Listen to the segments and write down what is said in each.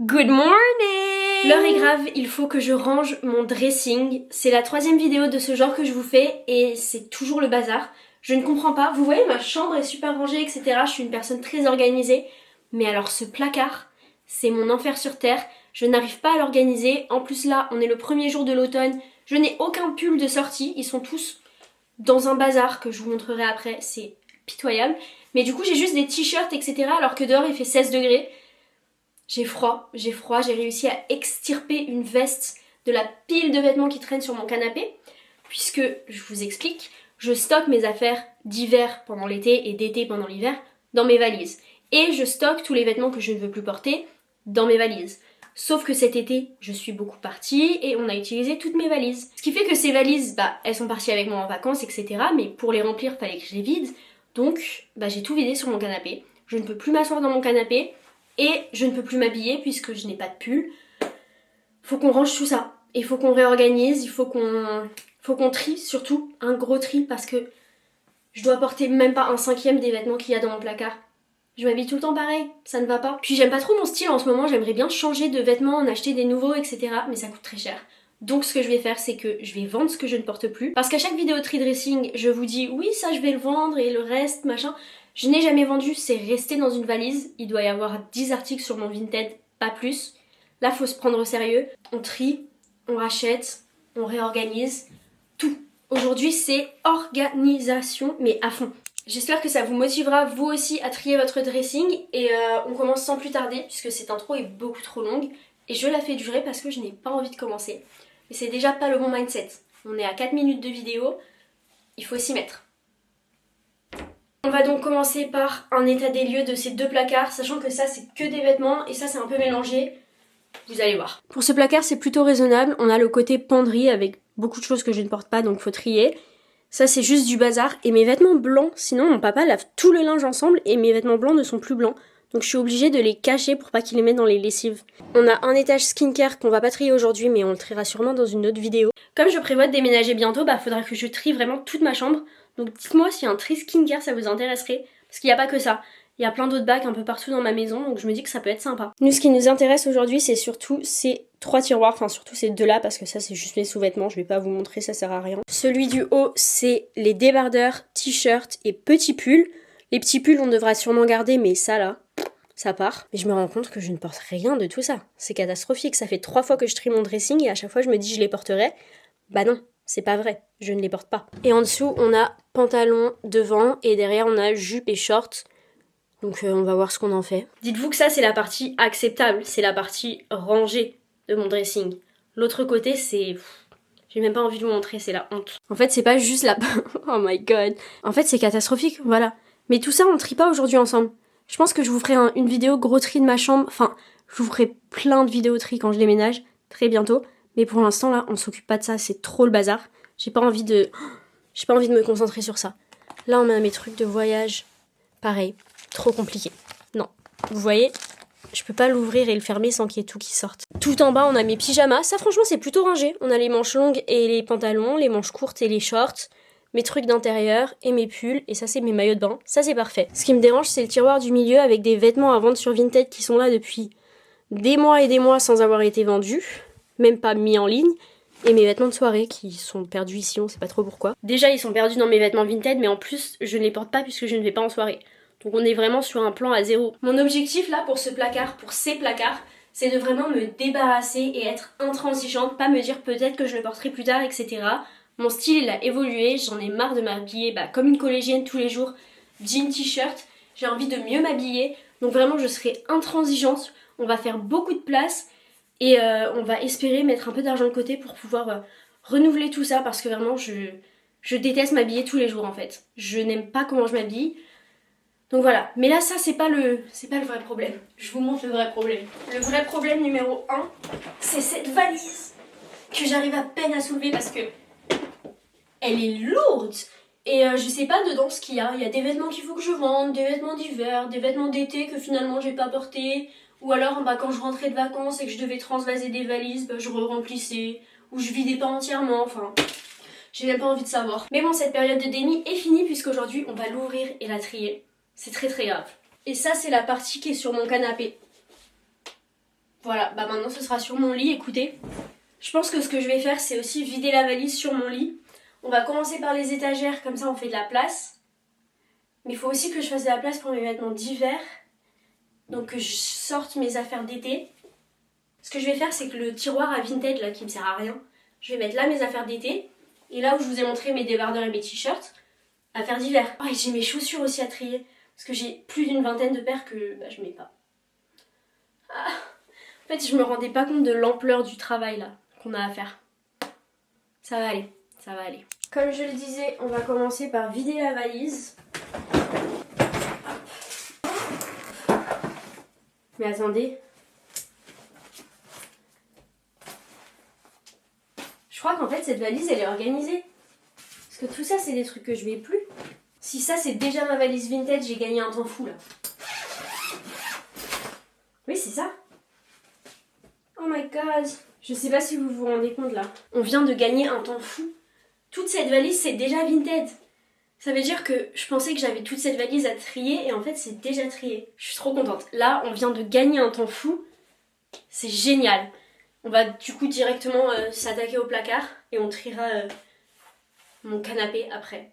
Good morning! L'heure est grave, il faut que je range mon dressing. C'est la 3e vidéo de ce genre que je vous fais et c'est toujours le bazar. Je ne comprends pas. Vous voyez, ma chambre est super rangée, etc. Je suis une personne très organisée. Mais alors ce placard, c'est mon enfer sur terre. Je n'arrive pas à l'organiser. En plus là, on est le premier jour de l'automne. Je n'ai aucun pull de sortie. Ils sont tous dans un bazar que je vous montrerai après. C'est pitoyable. Mais du coup, j'ai juste des t-shirts, etc. Alors que dehors, il fait 16 degrés. J'ai froid, j'ai réussi à extirper une veste de la pile de vêtements qui traînent sur mon canapé, puisque, je vous explique, je stocke mes affaires d'hiver pendant l'été et d'été pendant l'hiver dans mes valises. Et je stocke tous les vêtements que je ne veux plus porter dans mes valises. Sauf que cet été, je suis beaucoup partie et on a utilisé toutes mes valises. Ce qui fait que ces valises, elles sont parties avec moi en vacances, etc. Mais pour les remplir, fallait que je les vide. Donc, j'ai tout vidé sur mon canapé. Je ne peux plus m'asseoir dans mon canapé. Et je ne peux plus m'habiller puisque je n'ai pas de pull. Faut qu'on range tout ça. Il faut qu'on réorganise, il faut qu'on trie, surtout un gros tri parce que je dois porter même pas un 5e des vêtements qu'il y a dans mon placard. Je m'habille tout le temps pareil, ça ne va pas. Puis j'aime pas trop mon style en ce moment, j'aimerais bien changer de vêtements, en acheter des nouveaux, etc. Mais ça coûte très cher. Donc ce que je vais faire, c'est que je vais vendre ce que je ne porte plus. Parce qu'à chaque vidéo tri dressing, je vous dis oui, ça je vais le vendre et le reste, machin. Je n'ai jamais vendu, c'est resté dans une valise. Il doit y avoir 10 articles sur mon Vinted, pas plus. Là, faut se prendre au sérieux. On trie, on rachète, on réorganise, tout. Aujourd'hui, c'est organisation, mais à fond. J'espère que ça vous motivera, vous aussi, à trier votre dressing. Et on commence sans plus tarder, puisque cette intro est beaucoup trop longue. Et je la fais durer parce que je n'ai pas envie de commencer. Et c'est déjà pas le bon mindset. On est à 4 minutes de vidéo, il faut s'y mettre. On va donc commencer par un état des lieux de ces deux placards, sachant que ça c'est que des vêtements et ça c'est un peu mélangé. Vous allez voir. Pour ce placard c'est plutôt raisonnable, on a le côté penderie avec beaucoup de choses que je ne porte pas donc faut trier. Ça c'est juste du bazar et mes vêtements blancs, sinon mon papa lave tout le linge ensemble et mes vêtements blancs ne sont plus blancs. Donc je suis obligée de les cacher pour pas qu'il les mette dans les lessives. On a un étage skincare qu'on va pas trier aujourd'hui mais on le triera sûrement dans une autre vidéo. Comme je prévois de déménager bientôt, faudra que je trie vraiment toute ma chambre. Donc dites-moi si un tri skincare ça vous intéresserait, parce qu'il n'y a pas que ça. Il y a plein d'autres bacs un peu partout dans ma maison, donc je me dis que ça peut être sympa. Nous, ce qui nous intéresse aujourd'hui, c'est surtout ces 3 tiroirs, enfin surtout ces 2 là, parce que ça c'est juste mes sous-vêtements, je vais pas vous montrer, ça sert à rien. Celui du haut, c'est les débardeurs, t-shirts et petits pulls. Les petits pulls, on devra sûrement garder, mais ça là, ça part. Mais je me rends compte que je ne porte rien de tout ça. C'est catastrophique, ça fait 3 fois que je trie mon dressing et à chaque fois je me dis je les porterai. Bah non. C'est pas vrai, je ne les porte pas. Et en dessous, on a pantalon devant et derrière, on a jupe et short. Donc on va voir ce qu'on en fait. Dites-vous que ça, c'est la partie acceptable, c'est la partie rangée de mon dressing. L'autre côté, c'est... J'ai même pas envie de vous montrer, c'est la honte. En fait, c'est pas juste la... Oh my god. En fait, c'est catastrophique, voilà. Mais tout ça, on trie pas aujourd'hui ensemble. Je pense que je vous ferai une vidéo gros tri de ma chambre. Enfin, je vous ferai plein de vidéos tri quand je déménage, très bientôt. Mais pour l'instant, là, on s'occupe pas de ça, c'est trop le bazar. J'ai pas envie de me concentrer sur ça. Là, on met mes trucs de voyage. Pareil, trop compliqué. Non, vous voyez, je peux pas l'ouvrir et le fermer sans qu'il y ait tout qui sorte. Tout en bas, on a mes pyjamas. Ça, franchement, c'est plutôt rangé. On a les manches longues et les pantalons, les manches courtes et les shorts, mes trucs d'intérieur et mes pulls. Et ça, c'est mes maillots de bain. Ça, c'est parfait. Ce qui me dérange, c'est le tiroir du milieu avec des vêtements à vendre sur Vinted qui sont là depuis des mois et des mois sans avoir été vendus. Même pas mis en ligne, et mes vêtements de soirée qui sont perdus ici, on sait pas trop pourquoi. Déjà ils sont perdus dans mes vêtements Vinted, mais en plus je ne les porte pas puisque je ne vais pas en soirée. Donc on est vraiment sur un plan à zéro. Mon objectif là pour ce placard, pour ces placards, c'est de vraiment me débarrasser et être intransigeante, pas me dire peut-être que je le porterai plus tard, etc. Mon style il a évolué, j'en ai marre de m'habiller comme une collégienne tous les jours, jean, t-shirt, j'ai envie de mieux m'habiller, donc vraiment je serai intransigeante, on va faire beaucoup de place. Et on va espérer mettre un peu d'argent de côté pour pouvoir renouveler tout ça parce que vraiment je déteste m'habiller tous les jours en fait. Je n'aime pas comment je m'habille. Donc voilà. Mais là ça c'est pas le vrai problème. Je vous montre le vrai problème. Le vrai problème numéro 1, c'est cette valise que j'arrive à peine à soulever parce que elle est lourde. Et je sais pas dedans ce qu'il y a. Il y a des vêtements qu'il faut que je vende, des vêtements d'hiver, des vêtements d'été que finalement j'ai pas portés. Ou alors quand je rentrais de vacances et que je devais transvaser des valises, je re-remplissais. Ou je vidais pas entièrement, enfin... J'ai même pas envie de savoir. Mais bon, cette période de déni est finie puisqu'aujourd'hui on va l'ouvrir et la trier. C'est très très grave. Et ça c'est la partie qui est sur mon canapé. Voilà, bah maintenant ce sera sur mon lit, écoutez. Je pense que ce que je vais faire, c'est aussi vider la valise sur mon lit. On va commencer par les étagères, comme ça on fait de la place. Mais il faut aussi que je fasse de la place pour mes vêtements d'hiver. Donc que je sorte mes affaires d'été. Ce que je vais faire, c'est que le tiroir à Vinted, là, qui me sert à rien, je vais mettre là mes affaires d'été. Et là où je vous ai montré mes débardeurs et mes t-shirts, affaires d'hiver. Oh, et j'ai mes chaussures aussi à trier. Parce que j'ai plus d'une vingtaine de paires que je mets pas. Ah. En fait, je me rendais pas compte de l'ampleur du travail là qu'on a à faire. Ça va aller, ça va aller. Comme je le disais, on va commencer par vider la valise. Mais attendez. Je crois qu'en fait cette valise elle est organisée. Parce que tout ça c'est des trucs que je mets plus. Si ça c'est déjà ma valise vintage, j'ai gagné un temps fou là. Oui c'est ça. Oh my god. Je sais pas si vous vous rendez compte là. On vient de gagner un temps fou. Toute cette valise c'est déjà vintage. Ça veut dire que je pensais que j'avais toute cette valise à trier et en fait c'est déjà trié. Je suis trop contente. Là on vient de gagner un temps fou. C'est génial. On va du coup directement s'attaquer au placard et on triera mon canapé après.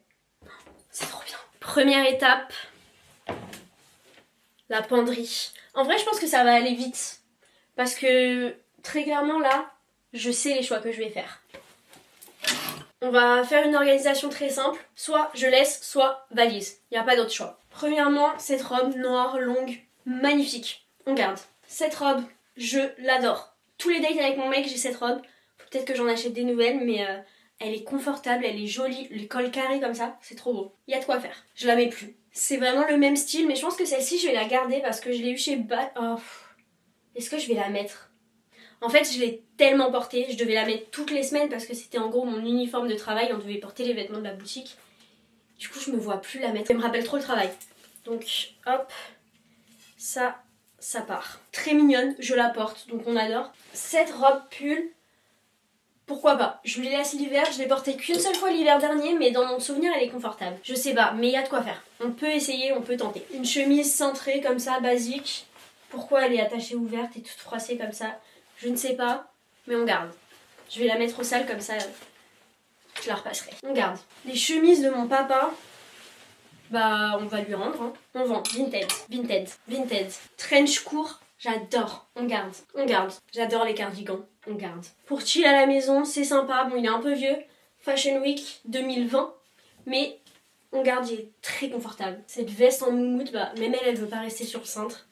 C'est trop bien. Première étape, la penderie. En vrai je pense que ça va aller vite. Parce que très clairement là, je sais les choix que je vais faire. On va faire une organisation très simple. Soit je laisse, soit valise. Il n'y a pas d'autre choix. Premièrement, cette robe noire, longue, magnifique. On garde. Cette robe, je l'adore. Tous les dates avec mon mec, j'ai cette robe. Faut peut-être que j'en achète des nouvelles, mais elle est confortable, elle est jolie. Le col carré comme ça, c'est trop beau. Il y a de quoi faire. Je la mets plus. C'est vraiment le même style, mais je pense que celle-ci, je vais la garder parce que je l'ai eu chez Oh. Est-ce que je vais la mettre ? En fait, je l'ai tellement portée, je devais la mettre toutes les semaines parce que c'était en gros mon uniforme de travail, on devait porter les vêtements de la boutique. Du coup, je me vois plus la mettre, ça me rappelle trop le travail. Donc, hop, ça part. Très mignonne, je la porte, donc on adore. Cette robe pull, pourquoi pas. Je lui laisse l'hiver, je l'ai portée qu'une seule fois l'hiver dernier, mais dans mon souvenir, elle est confortable. Je sais pas, mais il y a de quoi faire. On peut essayer, on peut tenter. Une chemise cintrée comme ça, basique. Pourquoi elle est attachée ouverte et toute froissée comme ça ? Je ne sais pas, mais on garde. Je vais la mettre au sale comme ça, je la repasserai. On garde. Les chemises de mon papa, bah on va lui rendre. Hein. On vend. Vinted. Trench court, j'adore. On garde. J'adore les cardigans. On garde. Pour chill à la maison, c'est sympa. Bon, il est un peu vieux. Fashion Week 2020. Mais on garde, il est très confortable. Cette veste en moumoute, bah même elle veut pas rester sur le cintre.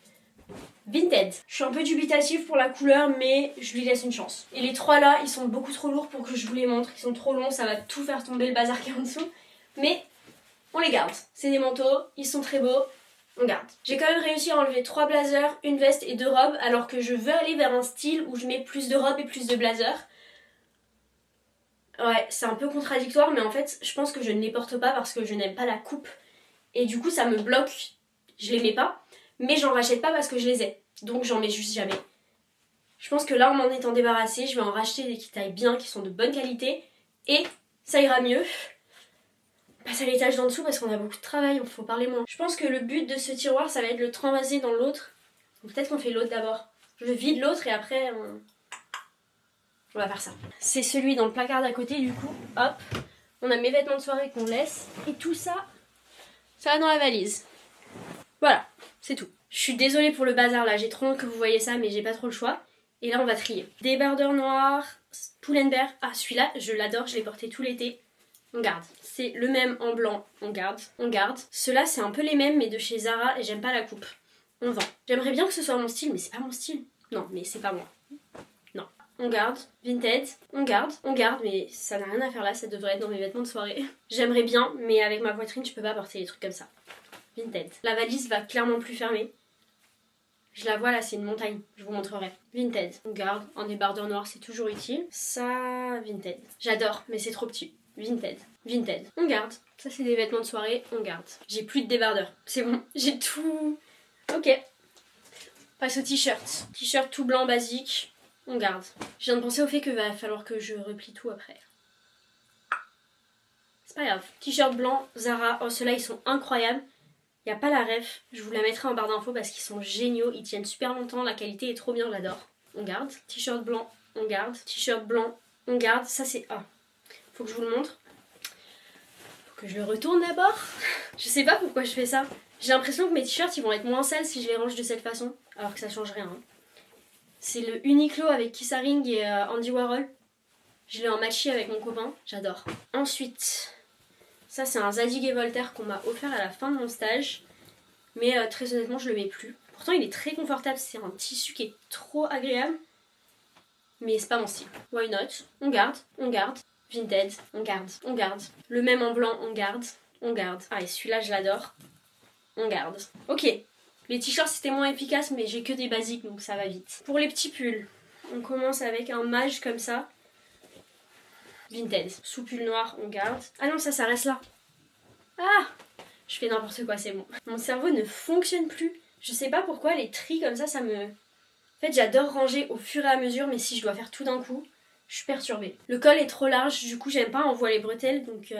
Vinted. Je suis un peu dubitative pour la couleur, mais je lui laisse une chance. Et les trois là, ils sont beaucoup trop lourds pour que je vous les montre. Ils sont trop longs, ça va tout faire tomber le bazar qui est en dessous. Mais on les garde. C'est des manteaux, ils sont très beaux. On garde. J'ai quand même réussi à enlever 3 blazers, une veste et 2 robes, alors que je veux aller vers un style où je mets plus de robes et plus de blazers. Ouais, c'est un peu contradictoire, mais en fait, je pense que je ne les porte pas parce que je n'aime pas la coupe. Et du coup, ça me bloque. Je les mets pas. Mais j'en rachète pas parce que je les ai. Donc j'en mets juste jamais. Je pense que là on m'en étant débarrassé, je vais en racheter des qui taillent bien, qui sont de bonne qualité. Et ça ira mieux. On passe à l'étage d'en dessous parce qu'on a beaucoup de travail, il faut parler moins. Je pense que le but de ce tiroir, ça va être de le transvaser dans l'autre. Peut-être qu'on fait l'autre d'abord. Je vide l'autre et après on va faire ça. C'est celui dans le placard d'à côté du coup. Hop. On a mes vêtements de soirée qu'on laisse. Et tout ça, ça va dans la valise. Voilà, c'est tout. Je suis désolée pour le bazar là, j'ai trop honte que vous voyez ça, mais j'ai pas trop le choix. Et là on va trier. Débardeur noir, Pull&Bear. Ah celui-là, je l'adore, je l'ai porté tout l'été. On garde. C'est le même en blanc, on garde. Ceux-là c'est un peu les mêmes mais de chez Zara et j'aime pas la coupe. On vend. J'aimerais bien que ce soit mon style, mais c'est pas mon style. Non, mais c'est pas moi. Non. On garde. Vinted. On garde, mais ça n'a rien à faire là, ça devrait être dans mes vêtements de soirée. J'aimerais bien, mais avec ma poitrine je peux pas porter des trucs comme ça. Vinted. La valise va clairement plus fermer. Je la vois là, c'est une montagne. Je vous montrerai. Vinted. On garde. En débardeur noir, c'est toujours utile. Ça, Vinted. J'adore, mais c'est trop petit. Vinted. On garde. Ça, c'est des vêtements de soirée. On garde. J'ai plus de débardeur. C'est bon. J'ai tout. Ok. Passe au t-shirt. T-shirt tout blanc basique. On garde. Je viens de penser au fait qu'il va falloir que je replie tout après. C'est pas grave. T-shirt blanc, Zara. Oh, ceux-là, ils sont incroyables. Il n'y a pas la ref, je vous la mettrai en barre d'infos parce qu'ils sont géniaux, ils tiennent super longtemps, la qualité est trop bien, j'adore. on garde. T-shirt blanc, on garde. T-shirt blanc, on garde. Ça c'est... Ah, faut que je vous le montre. Faut que je le retourne d'abord. Je sais pas pourquoi je fais ça. J'ai l'impression que mes t-shirts ils vont être moins sales si je les range de cette façon. Alors que ça change rien. Hein. C'est le Uniqlo avec Kissaring et Andy Warhol. Je l'ai en matchy avec mon copain. J'adore. Ensuite, ça c'est un Zadig et Voltaire qu'on m'a offert à la fin de mon stage. Mais très honnêtement je le mets plus. Pourtant il est très confortable. C'est un tissu qui est trop agréable. Mais c'est pas mon style. Why not? On garde, on garde. Vinted, on garde, on garde. Le même en blanc, on garde, on garde. Ah et celui-là je l'adore. On garde. Ok, les t-shirts c'était moins efficace mais j'ai que des basiques donc ça va vite. Pour les petits pulls, on commence avec un mage comme ça. Vinted. Sous pull noir, on garde. Ah non, ça reste là. Ah, je fais n'importe quoi, c'est bon. Mon cerveau ne fonctionne plus. Je sais pas pourquoi les tris comme ça me... En fait j'adore ranger au fur et à mesure mais si je dois faire tout d'un coup, je suis perturbée. Le col est trop large, du coup j'aime pas, on voit les bretelles donc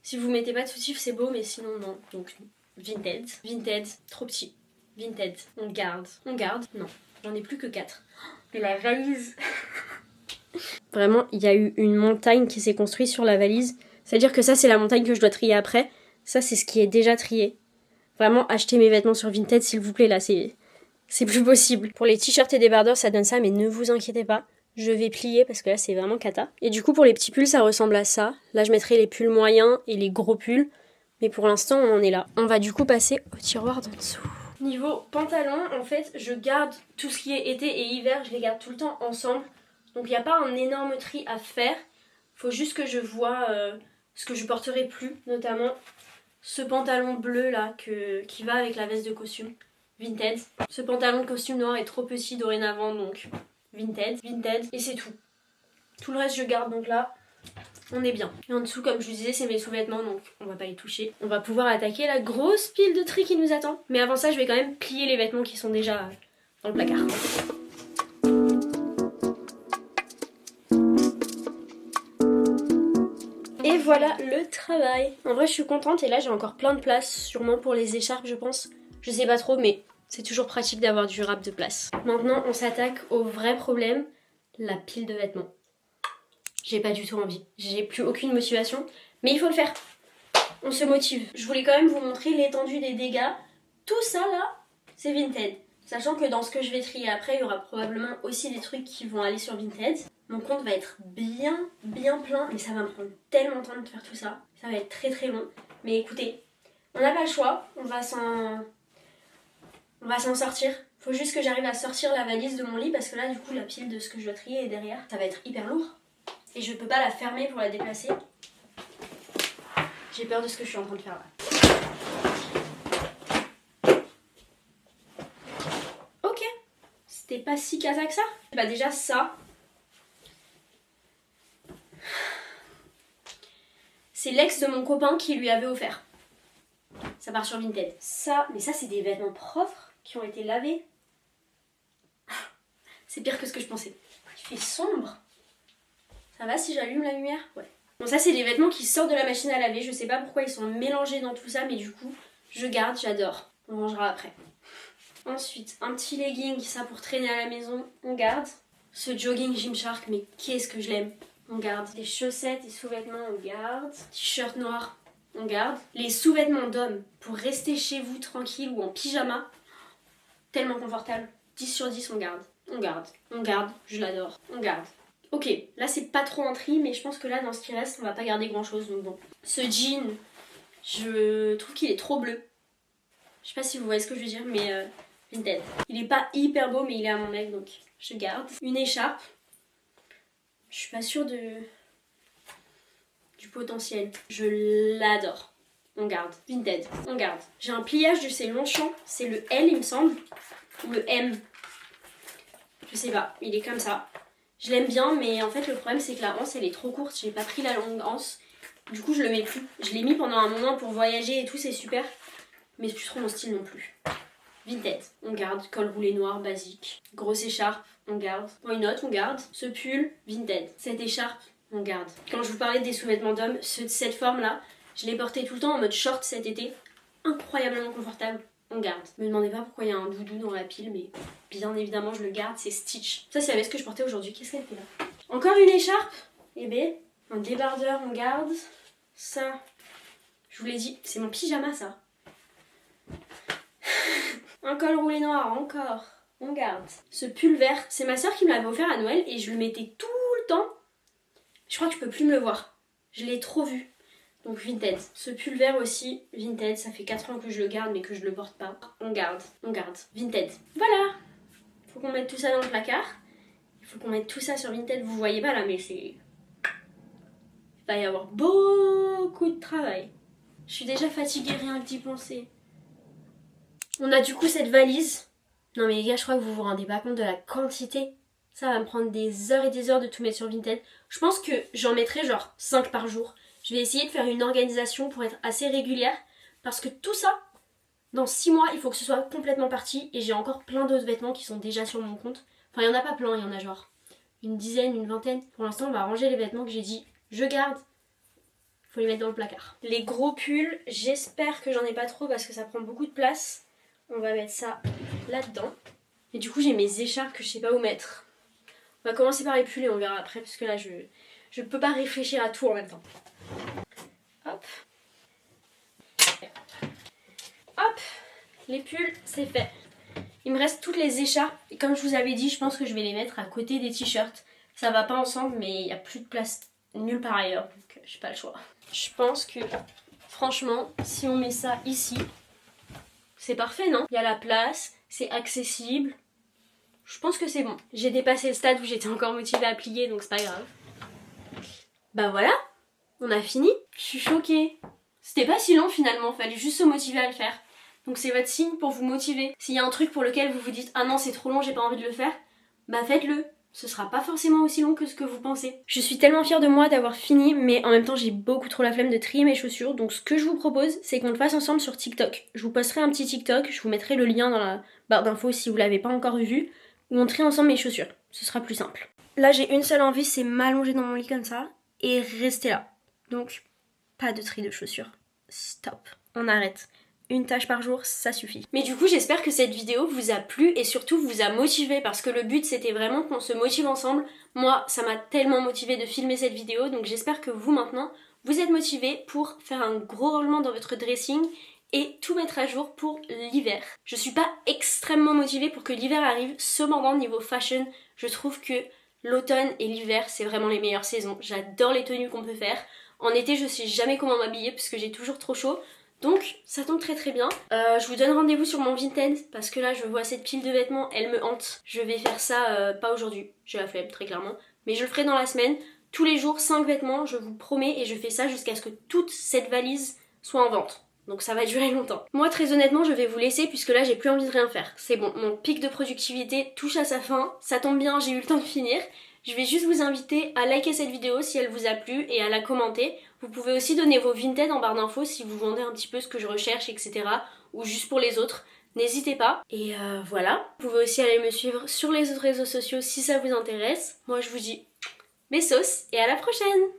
si vous mettez pas de soutif c'est beau mais sinon non. Donc Vinted, Vinted, trop petit. Vinted, on garde, non, j'en ai plus que 4. Et la valise. Vraiment, il y a eu une montagne qui s'est construite sur la valise. C'est-à-dire que ça, c'est la montagne que je dois trier après. Ça, c'est ce qui est déjà trié. Vraiment, achetez mes vêtements sur Vinted, s'il vous plaît, là, c'est plus possible. Pour les t-shirts et débardeurs, ça donne ça, mais ne vous inquiétez pas. Je vais plier parce que là, c'est vraiment cata. Et du coup, pour les petits pulls, ça ressemble à ça. Là, je mettrai les pulls moyens et les gros pulls. Mais pour l'instant, on en est là. On va du coup passer au tiroir d'en dessous. Niveau pantalon, en fait, je garde tout ce qui est été et hiver, je les garde tout le temps ensemble. Donc il n'y a pas un énorme tri à faire. Faut juste que je vois ce que je porterai plus, notamment ce pantalon bleu là qui va avec la veste de costume. Vinted. Ce pantalon de costume noir est trop petit dorénavant, donc Vinted. Vinted. Et c'est tout. Tout le reste je garde, donc là, on est bien. Et en dessous, comme je vous disais, c'est mes sous-vêtements, donc on va pas les toucher. On va pouvoir attaquer la grosse pile de tri qui nous attend. Mais avant ça, je vais quand même plier les vêtements qui sont déjà dans le placard. Et voilà le travail. En vrai, je suis contente et là, j'ai encore plein de place, sûrement pour les écharpes, je pense. Je sais pas trop, mais c'est toujours pratique d'avoir du rap de place. Maintenant, on s'attaque au vrai problème, la pile de vêtements. J'ai pas du tout envie, j'ai plus aucune motivation, mais il faut le faire. On se motive. Je voulais quand même vous montrer l'étendue des dégâts. Tout ça là, c'est Vinted. Sachant que dans ce que je vais trier après, il y aura probablement aussi des trucs qui vont aller sur Vinted. Mon compte va être bien plein, mais ça va me prendre tellement de temps de faire tout ça. Ça va être très long. Mais écoutez, on n'a pas le choix, on va s'en sortir. Faut juste que j'arrive à sortir la valise de mon lit parce que là, du coup, la pile de ce que je dois trier est derrière. Ça va être hyper lourd. Et je peux pas la fermer pour la déplacer. J'ai peur de ce que je suis en train de faire là. Ok, c'était pas si casa que ça. Bah déjà ça, c'est l'ex de mon copain qui lui avait offert. Ça part sur Vinted. Ça, mais ça c'est des vêtements propres qui ont été lavés. C'est pire que ce que je pensais. Il fait sombre. Ça va si j'allume la lumière? Ouais. Bon, ça c'est des vêtements qui sortent de la machine à laver. Je sais pas pourquoi ils sont mélangés dans tout ça, mais du coup, je garde, j'adore. On rangera après. Ensuite, un petit legging, ça pour traîner à la maison, on garde. Ce jogging Gymshark, mais qu'est-ce que je l'aime. On garde. Les chaussettes et sous-vêtements, on garde. T-shirt noir, on garde. Les sous-vêtements d'hommes pour rester chez vous tranquille ou en pyjama, tellement confortable. 10 sur 10, on garde. On garde. On garde, je l'adore. On garde. Ok, là c'est pas trop un tri, mais je pense que là dans ce qui reste, on va pas garder grand chose, donc bon. Ce jean, je trouve qu'il est trop bleu. Je sais pas si vous voyez ce que je veux dire, mais Vinted. Il est pas hyper beau, mais il est à mon mec, donc je garde. Une écharpe. Je suis pas sûre du potentiel. Je l'adore. On garde. Vinted. On garde. J'ai un pliage de ces Longchamp. C'est le L, il me semble. Ou le M. Je sais pas. Il est comme ça. Je l'aime bien, mais en fait, le problème, c'est que la anse, elle est trop courte. J'ai pas pris la longue anse. Du coup, je le mets plus. Je l'ai mis pendant un moment pour voyager et tout, c'est super. Mais c'est plus trop mon style non plus. Vinted, on garde. Col roulé noir, basique. Grosse écharpe, on garde. Why not, on garde. Ce pull, Vinted. Cette écharpe, on garde. Quand je vous parlais des sous-vêtements d'hommes, ceux de cette forme-là, je les portais tout le temps en mode short cet été. Incroyablement confortable. on garde. Me demandez pas pourquoi il y a un doudou dans la pile, mais bien évidemment je le garde, c'est Stitch. Ça c'est la veste que je portais aujourd'hui, qu'est-ce qu'elle fait là? Encore une écharpe, et ben, un débardeur on garde. Ça, je vous l'ai dit, c'est mon pyjama ça. Un col roulé noir, encore, on garde. Ce pull vert, c'est ma soeur qui me l'avait offert à Noël et je le mettais tout le temps. Je crois que je peux plus me le voir, je l'ai trop vu. Donc Vinted. Ce pull vert aussi, Vinted, ça fait 4 ans que je le garde mais que je le porte pas. On garde, on garde. Vinted. Voilà. Faut qu'on mette tout ça dans le placard. Il faut qu'on mette tout ça sur Vinted. Vous voyez pas là mais c'est... Il va y avoir beaucoup de travail. Je suis déjà fatiguée rien que d'y penser. On a du coup cette valise. Non mais les gars, je crois que vous vous rendez pas compte de la quantité. Ça va me prendre des heures et des heures de tout mettre sur Vinted. Je pense que j'en mettrai genre 5 par jour. Je vais essayer de faire une organisation pour être assez régulière. Parce que tout ça, dans 6 mois, il faut que ce soit complètement parti. Et j'ai encore plein d'autres vêtements qui sont déjà sur mon compte. Enfin, il y en a pas plein, il y en a genre une dizaine, une vingtaine. Pour l'instant, on va ranger les vêtements que j'ai dit je garde. Faut les mettre dans le placard. Les gros pulls, j'espère que j'en ai pas trop parce que ça prend beaucoup de place. On va mettre ça là-dedans. Et du coup, j'ai mes écharpes que je sais pas où mettre. On va commencer par les pulls et on verra après parce que là, je peux pas réfléchir à tout en même temps. Hop. Hop. Les pulls, c'est fait. Il me reste toutes les écharpes. Et comme je vous avais dit, je pense que je vais les mettre à côté des t-shirts. Ça va pas ensemble, mais il n'y a plus de place nulle part ailleurs. Donc, j'ai pas le choix. Je pense que, franchement, si on met ça ici, c'est parfait, non? Il y a la place, c'est accessible. Je pense que c'est bon. J'ai dépassé le stade où j'étais encore motivée à plier, donc c'est pas grave. Bah voilà, on a fini. Je suis choquée. C'était pas si long finalement, fallait juste se motiver à le faire. Donc c'est votre signe pour vous motiver. S'il y a un truc pour lequel vous vous dites « Ah non, c'est trop long, j'ai pas envie de le faire », bah faites-le. Ce sera pas forcément aussi long que ce que vous pensez. Je suis tellement fière de moi d'avoir fini, mais en même temps j'ai beaucoup trop la flemme de trier mes chaussures. Donc ce que je vous propose, c'est qu'on le fasse ensemble sur TikTok. Je vous posterai un petit TikTok, je vous mettrai le lien dans la barre d'infos si vous l'avez pas encore vu, où on trie ensemble mes chaussures. Ce sera plus simple. Là j'ai une seule envie, c'est m'allonger dans mon lit comme ça et rester là. Donc pas de tri de chaussures. Stop. On arrête. Une tâche par jour, ça suffit. Mais du coup, j'espère que cette vidéo vous a plu et surtout vous a motivé parce que le but c'était vraiment qu'on se motive ensemble. Moi, ça m'a tellement motivé de filmer cette vidéo, donc j'espère que vous maintenant, vous êtes motivés pour faire un gros rangement dans votre dressing et tout mettre à jour pour l'hiver. Je suis pas extrêmement motivée pour que l'hiver arrive, cependant niveau fashion, je trouve que l'automne et l'hiver c'est vraiment les meilleures saisons. J'adore les tenues qu'on peut faire. En été, je sais jamais comment m'habiller parce que j'ai toujours trop chaud. Donc ça tombe très très bien. Je vous donne rendez-vous sur mon Vinted parce que là je vois cette pile de vêtements, elle me hante. Je vais faire ça pas aujourd'hui, j'ai la flemme très clairement, mais je le ferai dans la semaine. Tous les jours 5 vêtements, je vous promets, et je fais ça jusqu'à ce que toute cette valise soit en vente. Donc ça va durer longtemps. Moi très honnêtement je vais vous laisser puisque là j'ai plus envie de rien faire. C'est bon, mon pic de productivité touche à sa fin, ça tombe bien, j'ai eu le temps de finir. Je vais juste vous inviter à liker cette vidéo si elle vous a plu et à la commenter. Vous pouvez aussi donner vos Vinted en barre d'infos si vous vendez un petit peu ce que je recherche, etc. Ou juste pour les autres. N'hésitez pas. Et voilà. Vous pouvez aussi aller me suivre sur les autres réseaux sociaux si ça vous intéresse. Moi je vous dis mes sauces et à la prochaine!